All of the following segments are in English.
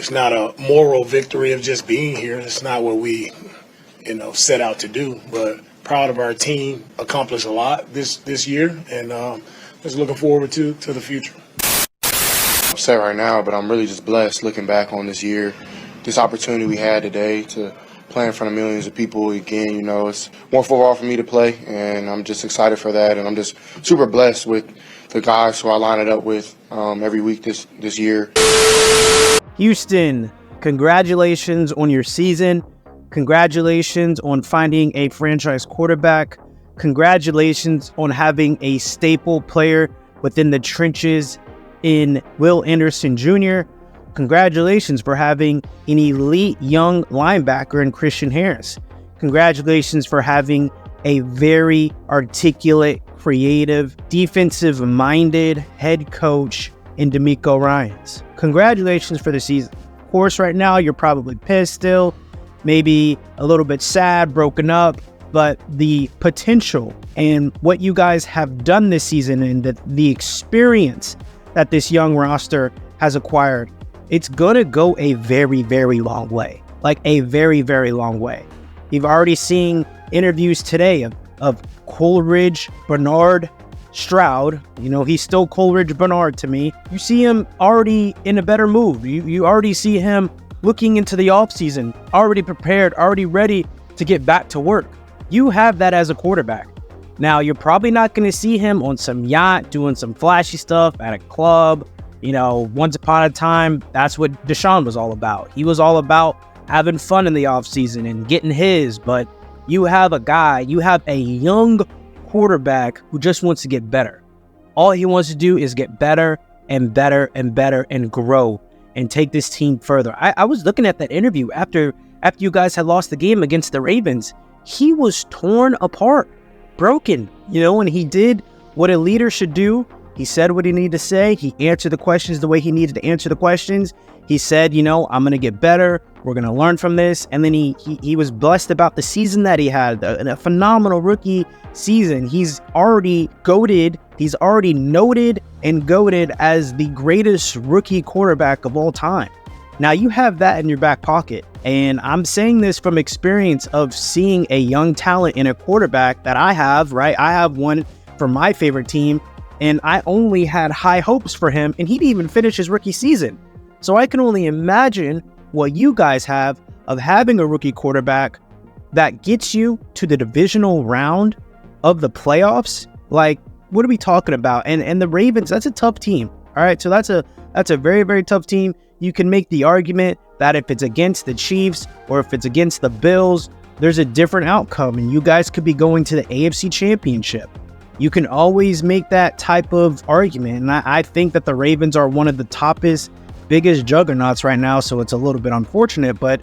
It's not a moral victory of just being here. It's not what we, set out to do. But proud of our team. Accomplished a lot this year, and just looking forward to the future. I'm upset right now, but I'm really just blessed looking back on this year, this opportunity we had today to play in front of millions of people again. It's more football for me to play, and I'm just excited for that. And I'm just super blessed with the guys who I line it up with every week this year. Houston, congratulations on your season. Congratulations on finding a franchise quarterback. Congratulations on having a staple player within the trenches in Will Anderson Jr. Congratulations for having an elite young linebacker in Christian Harris. Congratulations for having a very articulate, creative, defensive-minded head coach in DeMeco Ryans. Congratulations for the season. Of course, right now, you're probably pissed still, maybe a little bit sad, broken up, but the potential and what you guys have done this season and the experience that this young roster has acquired, it's going to go a very, very long way. Like a very, very long way. You've already seen interviews today of Coleridge, Bernard, Stroud. He's still Coleridge Bernard to me. You see him already in a better mood. You already see him looking into the offseason, already prepared, already ready to get back to work. You have that as a quarterback. Now, you're probably not going to see him on some yacht doing some flashy stuff at a club. Once upon a time, that's what Deshaun was all about. He was all about having fun in the offseason and getting his. But you have a young quarterback who just wants to get better. All he wants to do is get better and better and better and grow and take this team further. I was looking at that interview after you guys had lost the game against the Ravens. He was torn apart, broken, and he did what a leader should do. He said what he needed to say. He answered the questions the way he needed to answer the questions. He said, I'm going to get better. We're going to learn from this. And then he was blessed about the season that he had, a phenomenal rookie season. He's already goated. He's already noted and goated as the greatest rookie quarterback of all time. Now you have that in your back pocket. And I'm saying this from experience of seeing a young talent in a quarterback that I have, right? I have one for my favorite team, and I only had high hopes for him, and he didn't even finish his rookie season. So I can only imagine what you guys have of having a rookie quarterback that gets you to the divisional round of the playoffs. Like, what are we talking about? And the Ravens, that's a tough team. All right, so that's a very, very tough team. You can make the argument that if it's against the Chiefs or if it's against the Bills, there's a different outcome, and you guys could be going to the AFC Championship. You can always make that type of argument, and I think that the Ravens are one of the biggest juggernauts right now, so it's a little bit unfortunate, but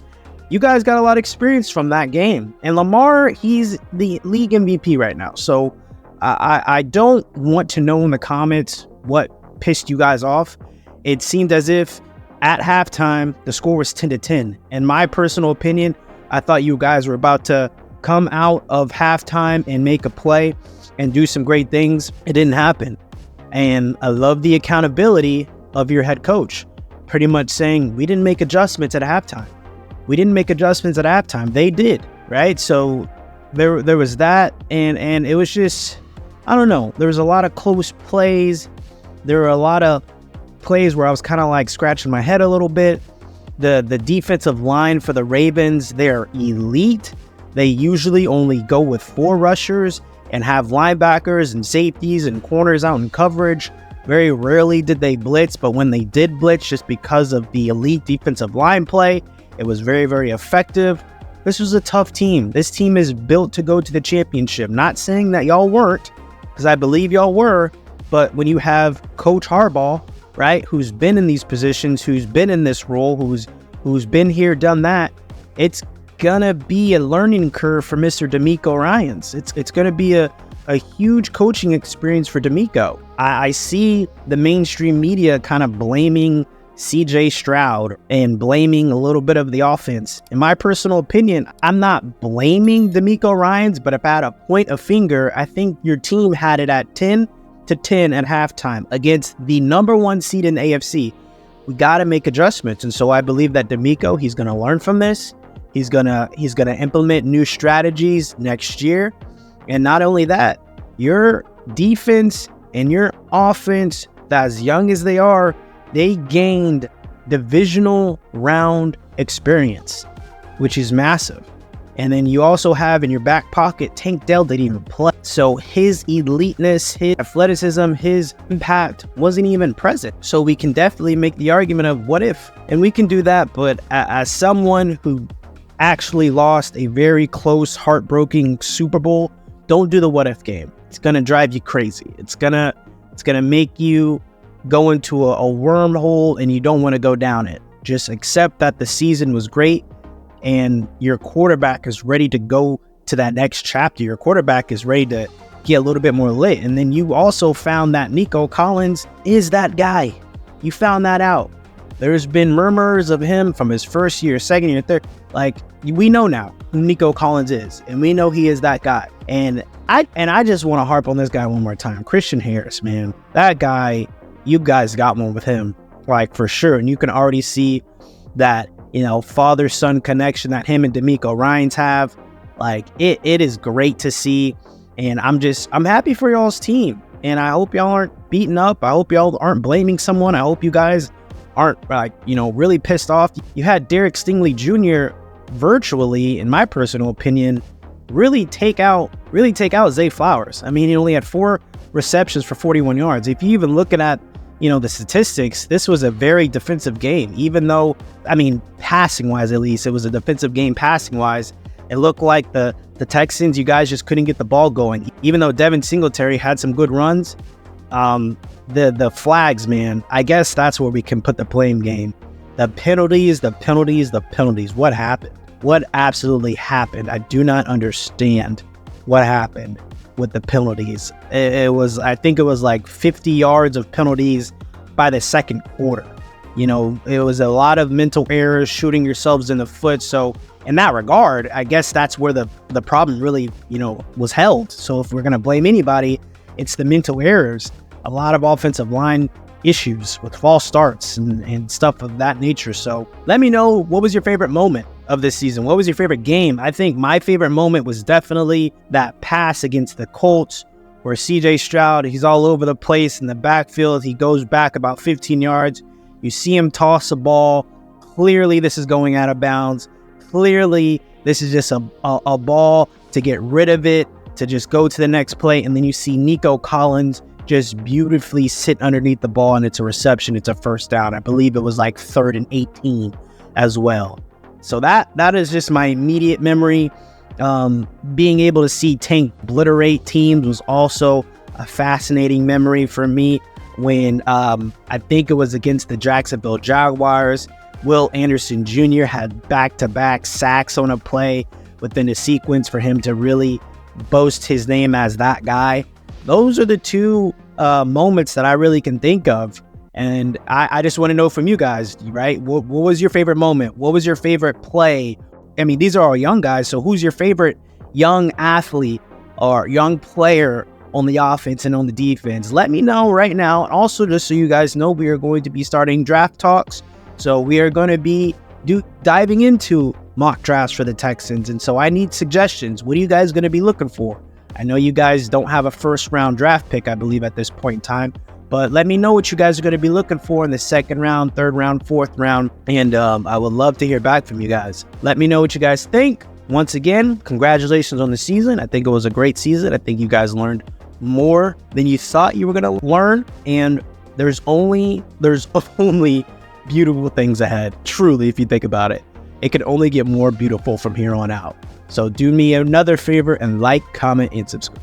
you guys got a lot of experience from that game. And Lamar, he's the league MVP right now, so I don't want to know in the comments what pissed you guys off. It seemed as if at halftime, the score was 10-10. In my personal opinion, I thought you guys were about to come out of halftime and make a play and do some great things. It didn't happen. And I love the accountability of your head coach, pretty much saying, we didn't make adjustments at halftime. They did, right? So there was that, and it was just, I don't know. There was a lot of close plays. There were a lot of plays where I was kind of like scratching my head a little bit. The defensive line for the Ravens, they're elite. They usually only go with 4 rushers and have linebackers and safeties and corners out in coverage. Very rarely did they blitz, but when they did blitz, just because of the elite defensive line play, it was very, very effective. This was a tough team. This team is built to go to the championship. Not saying that y'all weren't, because I believe y'all were, but when you have Coach Harbaugh, right, who's been in these positions, who's been in this role, who's been here, done that, it's gonna be a learning curve for Mr. DeMeco Ryans. It's gonna be a huge coaching experience for DeMeco. I see the mainstream media kind of blaming CJ Stroud and blaming a little bit of the offense. In my personal opinion, I'm not blaming DeMeco Ryans, but if I had to point a finger, I think your team had it at 10-10 at halftime against the number 1 seed in the AFC. we got to make adjustments. And so I believe that DeMeco, he's going to learn from this. He's going to implement new strategies next year. And not only that, your defense and your offense, as young as they are, they gained divisional round experience, which is massive. And then you also have in your back pocket, Tank Dell didn't even play. So his eliteness, his athleticism, his impact wasn't even present. So we can definitely make the argument of what if, and we can do that. But as someone who actually lost a very close, heartbreaking Super Bowl, don't do the what if game. It's going to drive you crazy. It's going to make you go into a wormhole and you don't want to go down it. Just accept that the season was great and your quarterback is ready to go to that next chapter. Your quarterback is ready to get a little bit more lit. And then you also found that Nico Collins is that guy. You found that out. There's been murmurs of him from his first year, second year, third. Like, we know now who Nico Collins is, and we know he is that guy. And I just want to harp on this guy one more time. Christian Harris, man, that guy, you guys got one with him, like, for sure. And you can already see that, father-son connection that him and DeMeco Ryans have. Like, it is great to see. And I'm happy for y'all's team. And I hope y'all aren't beaten up. I hope y'all aren't blaming someone. I hope you guys aren't, really pissed off. You had Derek Stingley Jr. virtually, in my personal opinion, really take out Zay Flowers. I mean, he only had 4 receptions for 41 yards. If you even looking at, the statistics, this was a very defensive game, even though, passing wise, at least it was a defensive game. Passing wise, it looked like the Texans, you guys just couldn't get the ball going. Even though Devin Singletary had some good runs, the flags, man, I guess that's where we can put the blame game. The penalties. What happened? What absolutely happened? I do not understand what happened with the penalties. I think it was like 50 yards of penalties by the second quarter. It was a lot of mental errors, shooting yourselves in the foot. So in that regard, I guess that's where the problem really, was held. So if we're going to blame anybody, it's the mental errors. A lot of offensive line issues with false starts and stuff of that nature. So let me know, what was your favorite moment of this season? What was your favorite game? I think my favorite moment was definitely that pass against the Colts where CJ Stroud, he's all over the place in the backfield. He goes back about 15 yards. You see him toss a ball. Clearly this is going out of bounds. Clearly this is just a ball to get rid of it, to just go to the next play. And then you see Nico Collins just beautifully sit underneath the ball, and it's a reception. It's a first down. I believe it was like 3rd and 18 as well. So that is just my immediate memory. Being able to see Tank obliterate teams was also a fascinating memory for me when I think it was against the Jacksonville Jaguars. Will Anderson Jr. had back-to-back sacks on a play within a sequence for him to really boast his name as that guy. Those are the 2 moments that I really can think of. And I just want to know from you guys, right? What was your favorite moment? What was your favorite play? I mean, these are all young guys. So who's your favorite young athlete or young player on the offense and on the defense? Let me know right now. And also, just so you guys know, we are going to be starting draft talks. So we are going to be diving into mock drafts for the Texans. And so I need suggestions. What are you guys going to be looking for? I know you guys don't have a first-round draft pick, I believe, at this point in time. But let me know what you guys are going to be looking for in the 2nd round, 3rd round, 4th round. And I would love to hear back from you guys. Let me know what you guys think. Once again, congratulations on the season. I think it was a great season. I think you guys learned more than you thought you were going to learn. And there's only beautiful things ahead. Truly, if you think about it, it can only get more beautiful from here on out. So do me another favor and like, comment, and subscribe.